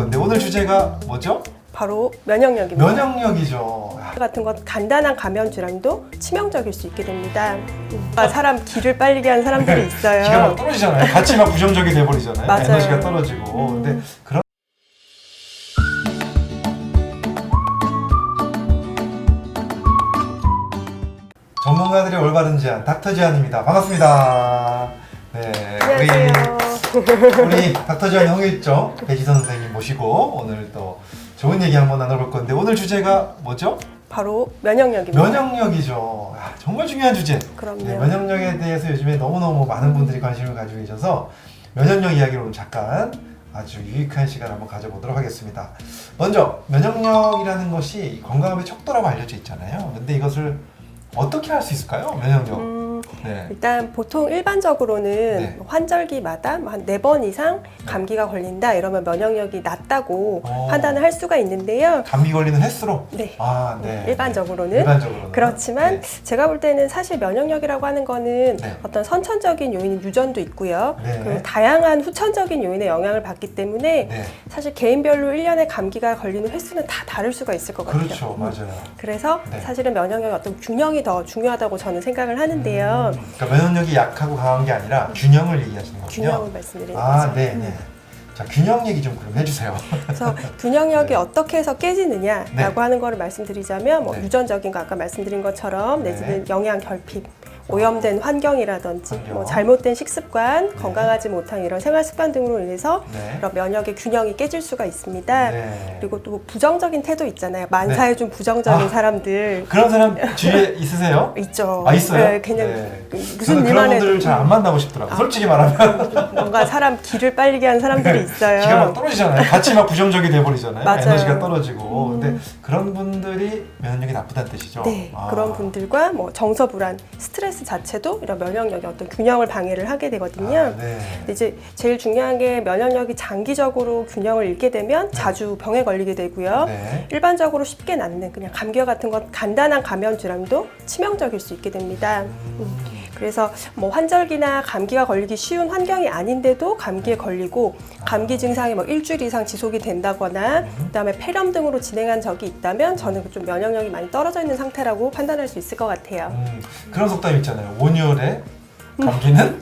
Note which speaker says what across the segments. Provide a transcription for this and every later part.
Speaker 1: 건데 오늘 주제가 뭐죠?
Speaker 2: 바로 면역력입니다.
Speaker 1: 면역력이죠.
Speaker 2: 같은 것 간단한 감염 질환도 치명적일 수 있게 됩니다. 사람 기를 빨리게 하는 사람들이 있어요.
Speaker 1: 기가 막 떨어지잖아요. 같이 막 부정적이 돼버리잖아요.
Speaker 2: 맞아요.
Speaker 1: 에너지가 떨어지고. 근데 그런 전문가들의 올바른 제안, 닥터 제안입니다. 반갑습니다. 네,
Speaker 2: 안녕하세요.
Speaker 1: 우리 닥터 제안 홍일정 배지선 선생님 모시고 오늘 또 좋은 얘기 한번 나눠볼 건데 오늘 주제가 뭐죠?
Speaker 2: 바로 면역력입니다.
Speaker 1: 면역력이죠. 정말 중요한 주제.
Speaker 2: 그럼요.
Speaker 1: 네, 면역력에 대해서 요즘에 너무너무 많은 분들이 관심을 가지고 계셔서 면역력 이야기로 오늘 잠깐 아주 유익한 시간 한번 가져보도록 하겠습니다. 먼저 면역력이라는 것이 건강함의 척도라고 알려져 있잖아요. 근데 이것을 어떻게 할 수 있을까요? 면역력. 네.
Speaker 2: 일단 보통 일반적으로는
Speaker 1: 네.
Speaker 2: 환절기마다 한 4번 이상 감기가 걸린다 이러면 면역력이 낮다고
Speaker 1: 어.
Speaker 2: 판단을 할 수가 있는데요.
Speaker 1: 감기 걸리는 횟수로?
Speaker 2: 네.
Speaker 1: 아, 네.
Speaker 2: 일반적으로는.
Speaker 1: 일반적으로는.
Speaker 2: 그렇지만
Speaker 1: 네.
Speaker 2: 제가 볼 때는 사실 면역력이라고 하는 거는
Speaker 1: 네.
Speaker 2: 어떤 선천적인 요인 유전도 있고요.
Speaker 1: 네.
Speaker 2: 그리고 다양한 후천적인 요인의 영향을 받기 때문에
Speaker 1: 네.
Speaker 2: 사실 개인별로 1년에 감기가 걸리는 횟수는 다 다를 수가 있을 것 같아요.
Speaker 1: 그렇죠. 맞아요.
Speaker 2: 그래서
Speaker 1: 네.
Speaker 2: 사실은 면역력의 어떤 균형이 더 중요하다고 저는 생각을 하는데요.
Speaker 1: 그러니까 면역력이 약하고 강한 게 아니라 균형을 얘기하시는 거군요.
Speaker 2: 균형을 말씀드리는
Speaker 1: 아,
Speaker 2: 거죠.
Speaker 1: 네, 네. 자, 균형 얘기 좀 그럼 해주세요.
Speaker 2: 그래서 균형력이
Speaker 1: 네.
Speaker 2: 어떻게 해서 깨지느냐라고
Speaker 1: 네.
Speaker 2: 하는 거를 말씀드리자면 뭐
Speaker 1: 네.
Speaker 2: 유전적인 거 아까 말씀드린 것처럼
Speaker 1: 네.
Speaker 2: 내지는 영양 결핍, 오염된 환경이라든지
Speaker 1: 환경.
Speaker 2: 뭐 잘못된 식습관,
Speaker 1: 네.
Speaker 2: 건강하지 못한 이런 생활 습관 등으로 인해서
Speaker 1: 네.
Speaker 2: 그런 면역의 균형이 깨질 수가 있습니다.
Speaker 1: 네.
Speaker 2: 그리고 또 부정적인 태도 있잖아요. 만사에 좀 부정적인
Speaker 1: 아.
Speaker 2: 사람들
Speaker 1: 그런 사람 주위에 있으세요?
Speaker 2: 있죠.
Speaker 1: 아, 있어요?
Speaker 2: 네, 그냥
Speaker 1: 네.
Speaker 2: 무슨
Speaker 1: 저는 그런
Speaker 2: 일만 해도
Speaker 1: 분들을 잘 안 만나고 싶더라고요. 솔직히 말하면.
Speaker 2: 뭔가 사람 기를 빨리게 하는 사람들이 있어요.
Speaker 1: 기가 막 떨어지잖아요. 같이 막 부정적이 돼버리잖아요.
Speaker 2: 맞아요.
Speaker 1: 에너지가 떨어지고. 근데 그런 분들이 면역력이 나쁘다는 뜻이죠?
Speaker 2: 네,
Speaker 1: 아.
Speaker 2: 그런 분들과 뭐 정서 불안, 스트레스 자체도 이런 면역력의 어떤 균형을 방해를 하게 되거든요.
Speaker 1: 아, 네.
Speaker 2: 근데 이제 제일 중요한 게 면역력이 장기적으로 균형을 잃게 되면 자주 병에 걸리게 되고요.
Speaker 1: 네.
Speaker 2: 일반적으로 쉽게 낫는 그냥 감기와 같은 것 간단한 감염 질환도 치명적일 수 있게 됩니다. 그래서 뭐 환절기나 감기가 걸리기 쉬운 환경이 아닌데도 감기에 걸리고 감기 증상이 뭐 일주일 이상 지속이 된다거나 그다음에 폐렴 등으로 진행한 적이 있다면 저는 좀 면역력이 많이 떨어져 있는 상태라고 판단할 수 있을 것 같아요.
Speaker 1: 그런 속담 있잖아요. 온열에 감기는?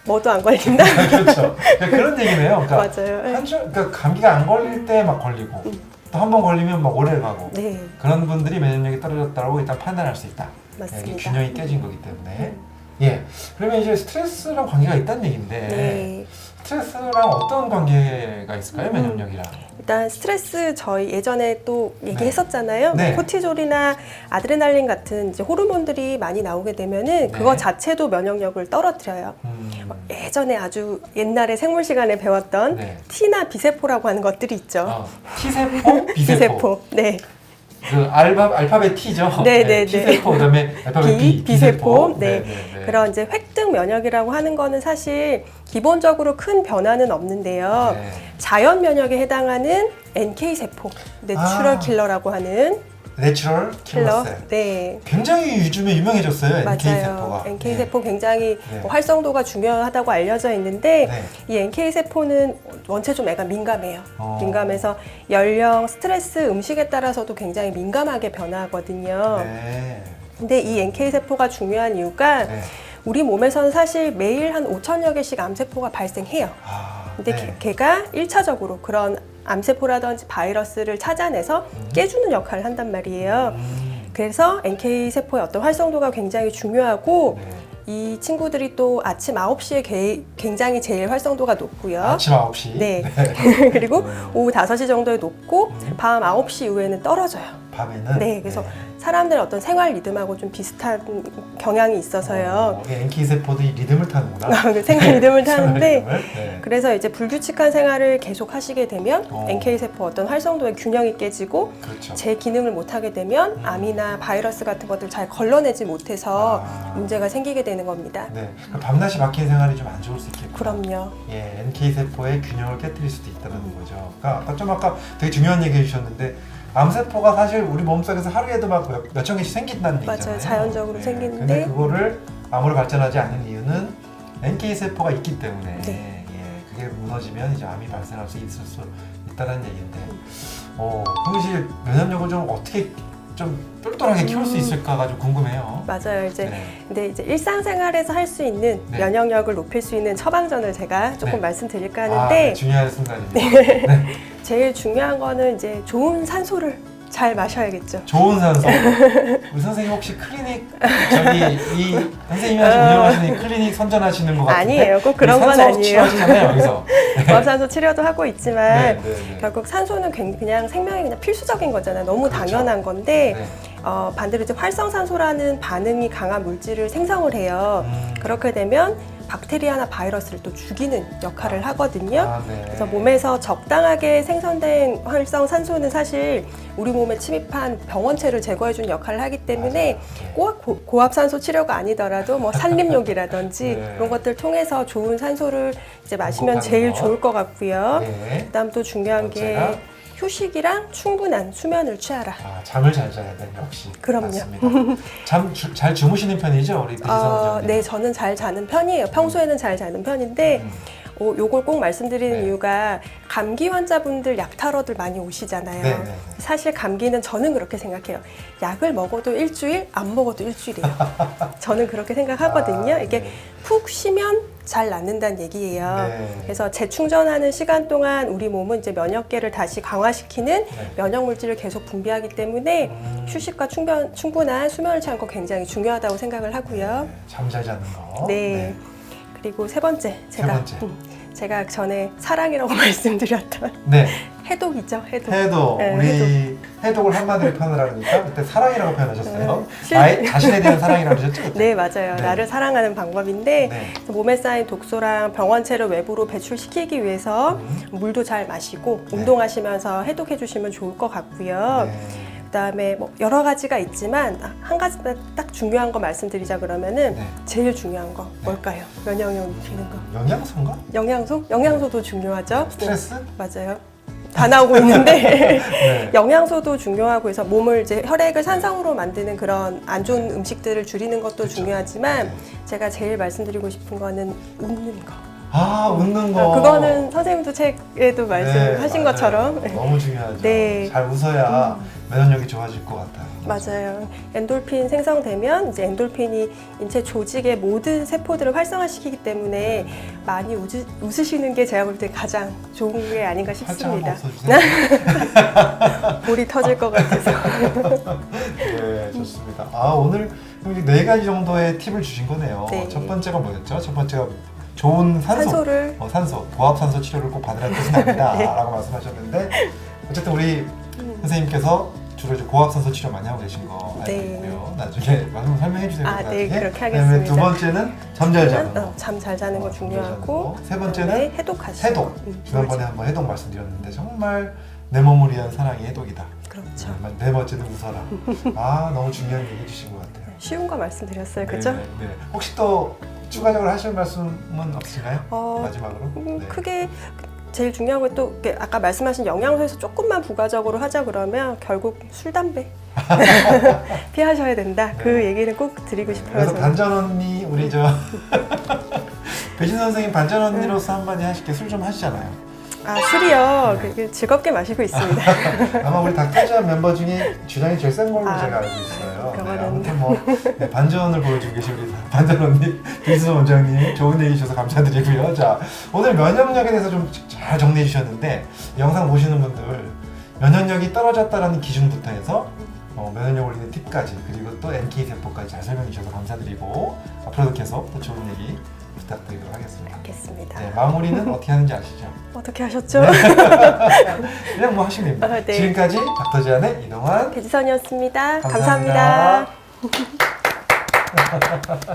Speaker 2: 뭐도 안 걸린다?
Speaker 1: 그렇죠. 그러니까 그런 얘기네요. 그러니까
Speaker 2: 맞아요. 네.
Speaker 1: 그러니까 감기가 안 걸릴 때 막 걸리고 또 한 번 걸리면 막 오래 가고
Speaker 2: 네,
Speaker 1: 그런 분들이 면역력이 떨어졌다고 일단 판단할 수 있다.
Speaker 2: 맞습니다.
Speaker 1: 이게 균형이 깨진 거기 때문에. 예. 그러면 이제 스트레스랑 관계가 있다는 얘기인데
Speaker 2: 네.
Speaker 1: 스트레스랑 어떤 관계가 있을까요? 면역력이랑?
Speaker 2: 일단 스트레스 저희 예전에 또 얘기했었잖아요.
Speaker 1: 네.
Speaker 2: 코티졸이나 아드레날린 같은 이제 호르몬들이 많이 나오게 되면은 그거
Speaker 1: 네.
Speaker 2: 자체도 면역력을 떨어뜨려요. 예전에 아주 옛날에 생물 시간에 배웠던
Speaker 1: 네.
Speaker 2: T나 B세포라고 하는 것들이 있죠.
Speaker 1: T세포, B세포.
Speaker 2: 네.
Speaker 1: 그 알파벳 T죠.
Speaker 2: 네.
Speaker 1: T세포 그다음에 알파벳 B,
Speaker 2: B세포. 네.
Speaker 1: 네.
Speaker 2: 그런 이제 획득 면역이라고 하는 거는 사실 기본적으로 큰 변화는 없는데요.
Speaker 1: 네.
Speaker 2: 자연 면역에 해당하는 NK 세포, 내추럴
Speaker 1: 아.
Speaker 2: 킬러라고 하는
Speaker 1: 내추럴
Speaker 2: 킬러.
Speaker 1: 킬러셀.
Speaker 2: 네.
Speaker 1: 굉장히 요즘에 유명해졌어요. NK
Speaker 2: 맞아요.
Speaker 1: 세포가.
Speaker 2: NK 세포 굉장히
Speaker 1: 네.
Speaker 2: 뭐 활성도가 중요하다고 알려져 있는데
Speaker 1: 네.
Speaker 2: 이 NK 세포는 원체 좀 애가 민감해요.
Speaker 1: 어.
Speaker 2: 민감해서 연령, 스트레스, 음식에 따라서도 굉장히 민감하게 변화하거든요.
Speaker 1: 네.
Speaker 2: 근데 이 NK 세포가 중요한 이유가
Speaker 1: 네.
Speaker 2: 우리 몸에서는 사실 매일 한 5천여 개씩 암세포가 발생해요. 근데
Speaker 1: 네.
Speaker 2: 걔가 1차적으로 그런 암세포라든지 바이러스를 찾아내서 깨주는 역할을 한단 말이에요. 그래서 NK 세포의 어떤 활성도가 굉장히 중요하고
Speaker 1: 네.
Speaker 2: 이 친구들이 또 아침 9시에 굉장히 제일 활성도가 높고요.
Speaker 1: 아침 9시.
Speaker 2: 네. 그리고 오후 5시 정도에 높고 밤 9시 이후에는 떨어져요.
Speaker 1: 밤에는.
Speaker 2: 네, 그래서 사람들의 어떤 생활 리듬하고 좀 비슷한 경향이 있어서요.
Speaker 1: NK 세포들이 리듬을 타는구나.
Speaker 2: 생활 리듬을
Speaker 1: 생활
Speaker 2: 타는데
Speaker 1: 리듬을? 네.
Speaker 2: 그래서 이제 불규칙한 생활을 계속 하시게 되면
Speaker 1: 어.
Speaker 2: NK 세포 어떤 활성도의 균형이 깨지고
Speaker 1: 그렇죠.
Speaker 2: 제 기능을 못 하게 되면 암이나 바이러스 같은 것들을 잘 걸러내지 못해서 문제가 생기게 되는 겁니다.
Speaker 1: 네. 그러니까 밤낮이 바뀐 생활이 좀 안 좋을 수 있겠군요.
Speaker 2: 그럼요.
Speaker 1: 예, NK 세포의 균형을 깨뜨릴 수도 있다는 거죠. 그러니까 아까 되게 중요한 얘기 해주셨는데 암세포가 사실 우리 몸속에서 하루에도 막 몇천 개씩 생긴다는 얘기잖아요.
Speaker 2: 맞아요. 자연적으로 생기는데.
Speaker 1: 근데 그거를 암으로 발전하지 않는 이유는 NK 세포가 있기 때문에
Speaker 2: 네.
Speaker 1: 예, 그게 무너지면 이제 암이 발생할 수 있을 수 있다는 얘기인데, 평시 면역력을 좀 어떻게 좀 똘똘하게 키울 수 있을까가 좀 궁금해요.
Speaker 2: 맞아요. 이제
Speaker 1: 네.
Speaker 2: 근데 이제 일상생활에서 할 수 있는
Speaker 1: 네.
Speaker 2: 면역력을 높일 수 있는 처방전을 제가 조금
Speaker 1: 네.
Speaker 2: 말씀드릴까
Speaker 1: 네,
Speaker 2: 하는데
Speaker 1: 중요한 순간입니다. 네.
Speaker 2: 제일 중요한 거는 이제 좋은 산소를 잘 마셔야겠죠.
Speaker 1: 좋은 산소. 우리 선생님 혹시 클리닉 이 선생님이 운영하시는 이 클리닉 선전하시는 것 같은데
Speaker 2: 아니에요. 꼭 그런 건
Speaker 1: 산소
Speaker 2: 아니에요.
Speaker 1: 치료하시잖아요, 여기서.
Speaker 2: 고압산소 치료도 하고 있지만
Speaker 1: 네.
Speaker 2: 결국 산소는 그냥 생명이 그냥 필수적인 거잖아요. 너무
Speaker 1: 그렇죠.
Speaker 2: 당연한 건데
Speaker 1: 네.
Speaker 2: 반대로 이제 활성산소라는 반응이 강한 물질을 생성을 해요. 그렇게 되면 박테리아나 바이러스를 또 죽이는 역할을 하거든요.
Speaker 1: 네.
Speaker 2: 그래서 몸에서 적당하게 생성된 활성산소는 사실 우리 몸에 침입한 병원체를 제거해주는 역할을 하기 때문에 꼭 고압산소 치료가 아니더라도 뭐 산림욕이라든지
Speaker 1: 네.
Speaker 2: 그런 것들 통해서 좋은 산소를 이제 마시면
Speaker 1: 공급하는
Speaker 2: 제일
Speaker 1: 거.
Speaker 2: 좋을 것 같고요.
Speaker 1: 네.
Speaker 2: 그다음 또 중요한 게
Speaker 1: 번째가?
Speaker 2: 휴식이랑 충분한 수면을 취하라.
Speaker 1: 잠을 잘 자야 돼, 역시.
Speaker 2: 그럼요.
Speaker 1: 맞습니다. 잘 주무시는 편이죠, 우리 대지선
Speaker 2: 네, 저는 잘 자는 편이에요. 평소에는 잘 자는 편인데 요걸 꼭 말씀드리는
Speaker 1: 네.
Speaker 2: 이유가 감기 환자분들 약 타러들 많이 오시잖아요.
Speaker 1: 네.
Speaker 2: 사실 감기는 저는 그렇게 생각해요. 약을 먹어도 일주일, 안 먹어도 일주일이에요. 저는 그렇게 생각하거든요. 이게
Speaker 1: 네.
Speaker 2: 푹 쉬면 잘 낫는다는 얘기예요.
Speaker 1: 네.
Speaker 2: 그래서 재충전하는 시간 동안 우리 몸은 이제 면역계를 다시 강화시키는
Speaker 1: 네.
Speaker 2: 면역 물질을 계속 분비하기 때문에 휴식과 충분한 수면을 취하는 거 굉장히 중요하다고 생각을 하고요.
Speaker 1: 잠 잘 자는 거.
Speaker 2: 네. 그리고 세 번째,
Speaker 1: 번째.
Speaker 2: 제가 전에 사랑이라고 말씀드렸던
Speaker 1: 네.
Speaker 2: 해독이죠, 해독.
Speaker 1: 해독.
Speaker 2: 네,
Speaker 1: 우리 해독을 한마디로 표현하라니까 그때 사랑이라고 표현하셨어요.
Speaker 2: 실-
Speaker 1: 나의 자신에 대한 사랑이라고 하셨죠? 그때?
Speaker 2: 네, 맞아요.
Speaker 1: 네.
Speaker 2: 나를 사랑하는 방법인데
Speaker 1: 네.
Speaker 2: 몸에 쌓인 독소랑 병원체를 외부로 배출시키기 위해서 물도 잘 마시고
Speaker 1: 네.
Speaker 2: 운동하시면서 해독해 주시면 좋을 것 같고요.
Speaker 1: 네.
Speaker 2: 그다음에 뭐 여러 가지가 있지만 한 가지 딱 중요한 거 말씀드리자 그러면은
Speaker 1: 네.
Speaker 2: 제일 중요한 거 뭘까요? 면역력 높이는 거.
Speaker 1: 영양소인가?
Speaker 2: 영양소? 영양소도 중요하죠.
Speaker 1: 스트레스?
Speaker 2: 맞아요. 다 나오고 있는데
Speaker 1: 네.
Speaker 2: 영양소도 중요하고 해서 몸을 이제 혈액을 산성으로 만드는 그런 안 좋은 음식들을 줄이는 것도
Speaker 1: 그쵸.
Speaker 2: 중요하지만
Speaker 1: 네.
Speaker 2: 제가 제일 말씀드리고 싶은 거는 웃는 거.
Speaker 1: 웃는 거.
Speaker 2: 그거는 선생님도 책에도 말씀하신
Speaker 1: 네, 맞아요.
Speaker 2: 것처럼
Speaker 1: 너무 중요하죠.
Speaker 2: 네.
Speaker 1: 잘 웃어야 면역력이 좋아질 것 같아요.
Speaker 2: 맞아요. 엔돌핀 생성되면 이제 엔돌핀이 인체 조직의 모든 세포들을 활성화시키기 때문에 많이 웃으시는 게 제가 볼 때 가장 좋은 게 아닌가
Speaker 1: 활짝 한번
Speaker 2: 싶습니다.
Speaker 1: 웃어주세요.
Speaker 2: 볼이 터질 것 같아서.
Speaker 1: 네, 좋습니다. 오늘 네 가지 정도의 팁을 주신 거네요.
Speaker 2: 네.
Speaker 1: 첫 번째가 뭐였죠? 첫 번째가 좋은
Speaker 2: 산소를
Speaker 1: 산소, 고압산소 치료를 꼭 받으라는 뜻은 아니다
Speaker 2: 네.
Speaker 1: 라고 말씀하셨는데 어쨌든 우리 선생님께서 주로 이제 고압산소 치료 많이 하고 계신 거 알고
Speaker 2: 네.
Speaker 1: 있고요. 나중에 설명해 주세요.
Speaker 2: 네, 그렇게
Speaker 1: 그다음에
Speaker 2: 하겠습니다.
Speaker 1: 두 번째는 잠 잘 자는 거.
Speaker 2: 잠 잘 자는 거 중요하고
Speaker 1: 세 번째는
Speaker 2: 그다음에 해독하시고.
Speaker 1: 해독. 지난번에 한번 해독 말씀드렸는데 정말 내 몸을 위한 사랑이 해독이다.
Speaker 2: 그렇죠.
Speaker 1: 네 번째는 웃어라. 너무 중요한 얘기 해주신 것 같아요.
Speaker 2: 쉬운 거 말씀드렸어요, 그렇죠?
Speaker 1: 네. 혹시 또 추가적으로 하실 말씀은 없으신가요? 마지막으로? 네.
Speaker 2: 크게 제일 중요한 건 또 아까 말씀하신 영양소에서 조금만 부가적으로 하자 그러면 결국 술, 담배 피하셔야 된다.
Speaker 1: 네.
Speaker 2: 그 얘기는 꼭 드리고 싶어요.
Speaker 1: 그래서
Speaker 2: 저는.
Speaker 1: 반전 언니 우리 배신 선생님 반전 언니로서 한마디 하실게. 술 좀 하시잖아요.
Speaker 2: 술이요. 그게 즐겁게 마시고 있습니다.
Speaker 1: 아마 우리 닥터지원 멤버 중에 주량이 제일 센 걸로
Speaker 2: 아,
Speaker 1: 제가 알고 있어요.
Speaker 2: 그거는.
Speaker 1: 아무튼 반전을 보여주고 계신 우리 반전 언니, 이수선 원장님 좋은 얘기 주셔서 감사드리고요. 자, 오늘 면역력에 대해서 좀 잘 정리해 주셨는데 영상 보시는 분들 면역력이 떨어졌다라는 기준부터 해서 면역력 올리는 팁까지 그리고 또 NK 세포까지 잘 설명해 주셔서 감사드리고 앞으로도 계속 또 좋은 얘기 부탁드리도록 하겠습니다.
Speaker 2: 알겠습니다.
Speaker 1: 네, 마무리는 어떻게 하는지 아시죠?
Speaker 2: 어떻게 하셨죠?
Speaker 1: 그냥 뭐 하시면 됩니다.
Speaker 2: 네.
Speaker 1: 지금까지 닥터지안의 이동환
Speaker 2: 배지선이었습니다.
Speaker 1: 감사합니다.
Speaker 2: 감사합니다.